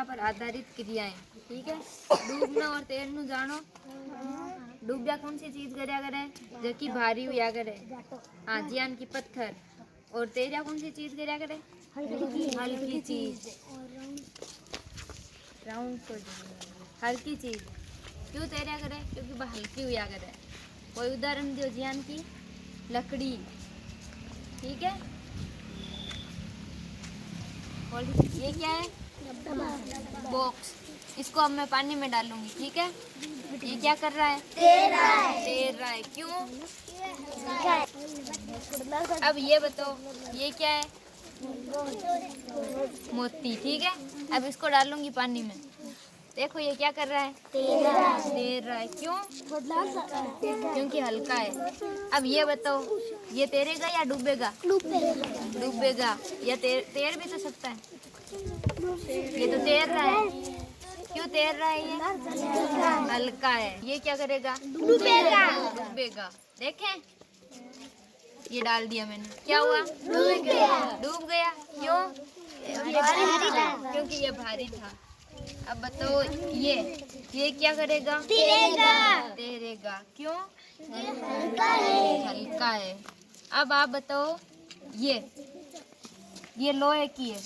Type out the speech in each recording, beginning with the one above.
पर आधारित क्रियाएं। ठीक है, डूबना और तैरना जानो। डूबया कौन सी चीज करया करे, जो कि भारी हुआ करे। हाँ, जियान की पत्थर। और तैरया कौन सी चीज करया करे, हल्की चीज। राउंड तो हल्की चीज क्यों तैरया करे, क्योंकि वह हल्की हुआ करे। कोई उदाहरण दो जियान की, लकड़ी। ठीक है, और ये क्या है, बॉक्स। इसको अब मैं पानी में डालूंगी। ठीक है, ये क्या कर रहा है, तैर रहा है। क्यों, अब ये बताओ ये क्या है, मोती। ठीक है, अब इसको डालूंगी पानी में। देखो ये क्या कर रहा है, तैर रहा है। क्यों, क्योंकि हल्का है। अब ये बताओ ये तैरेगा या डूबेगा, डूबेगा। या तैर भी तो सकता है। ये तो तैर रहा है। क्यों तैर रहा है, ये हल्का है। ये क्या करेगा, डूबेगा। देखें, ये डाल दिया मैंने, क्या हुआ, डूब गया। क्यों, क्योंकि ये भारी था। अब बताओ ये क्या करेगा, तैरेगा। क्यों, हल्का है। अब आप बताओ ये लोहे की है।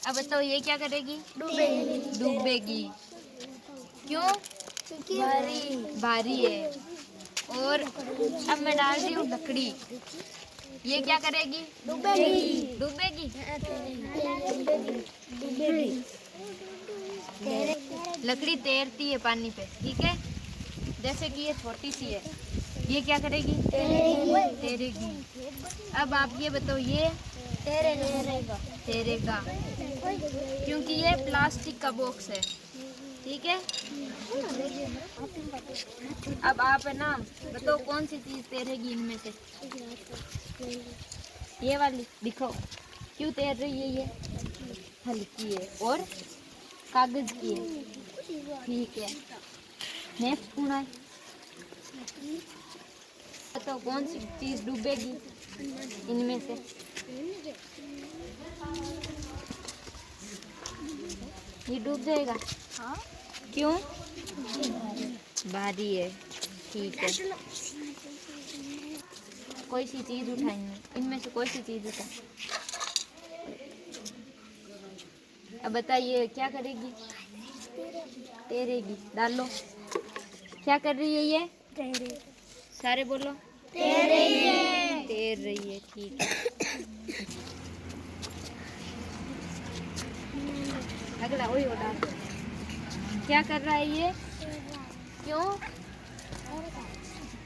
अब बताओ ये क्या करेगी, डूबेगी। क्यों, भारी है। और अब मैं डाल रही हूँ लकड़ी। ये क्या करेगी, डूबेगी। लकड़ी तैरती है पानी पे। ठीक है, जैसे कि ये छोटी सी है, ये क्या करेगी, तैरेगी। अब आप ये बताओ ये तैरेगा, क्योंकि ये प्लास्टिक का बॉक्स है। ठीक है, अब आप है ना बताओ कौन सी चीज तैरेगी इनमें से। ये वाली दिखाओ, क्यों तैर रही है, ये हल्की है और कागज की है। ठीक है, नेक्स्ट कौन है, बताओ कौन सी चीज डूबेगी इनमें से। ये डूब जाएगा। क्यों, भारी है। ठीक है, कोई सी चीज उठाएंगे, इनमें से कोई सी चीज उठा। अब बताइए क्या करेगी, तैरेगी। डालो, क्या कर रही है ये, सारे बोलो, तैर रही है। ठीक है, अगला वही होता, क्या कर रहा है ये, क्यों,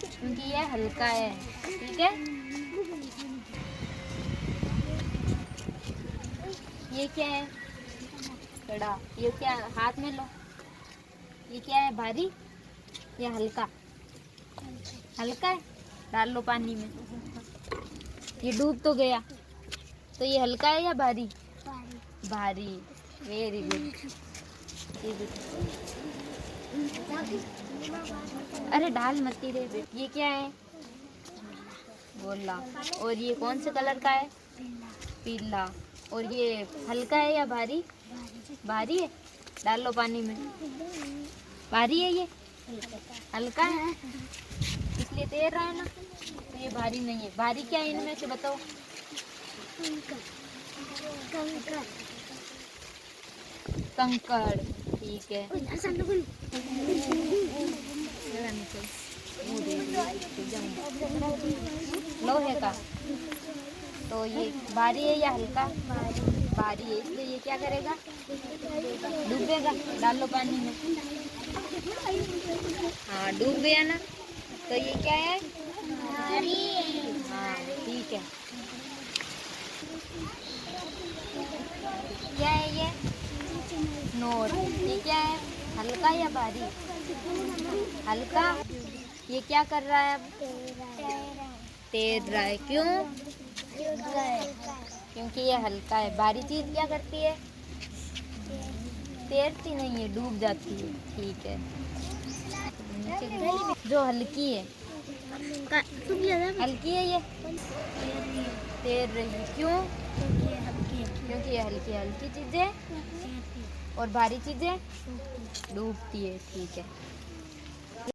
क्योंकि ये हल्का है। ठीक है, ये क्या है, कड़ा। ये क्या, हाथ में लो, ये क्या है, भारी या हल्का, हल्का है। डाल लो पानी में, ये डूब तो गया, तो ये हल्का है या भारी, भारी। Very good. अरे डाल मत रे। ये क्या है, गोला। और ये कौन से कलर का है, पीला। और ये हल्का है या भारी, भारी है। डाल लो पानी में, भारी है, ये हल्का है इसलिए तैर रहा है ना, तो ये भारी नहीं है। भारी क्या है इनमें से बताओ, कंकड़। ठीक है, लोहे का। तो ये भारी है या हल्का, भारी है, इसलिए ये क्या करेगा, डूबेगा। डाल लो पानी में, हाँ डूब गया ना, तो ये क्या है, हाँ ठीक है। क्या है ये, नोट। ये क्या है, हल्का या भारी, हल्का। ये क्या कर रहा है, अब तैर रहा है। क्यों, क्योंकि ये हल्का है। भारी चीज क्या करती है, तैरती नहीं है, डूब जाती है। ठीक है, जो हल्की है, हल्की है, ये तैर रही है। क्यों, क्योंकि ये हल्की हल्की चीजें और भारी चीजें डूबती है। ठीक है।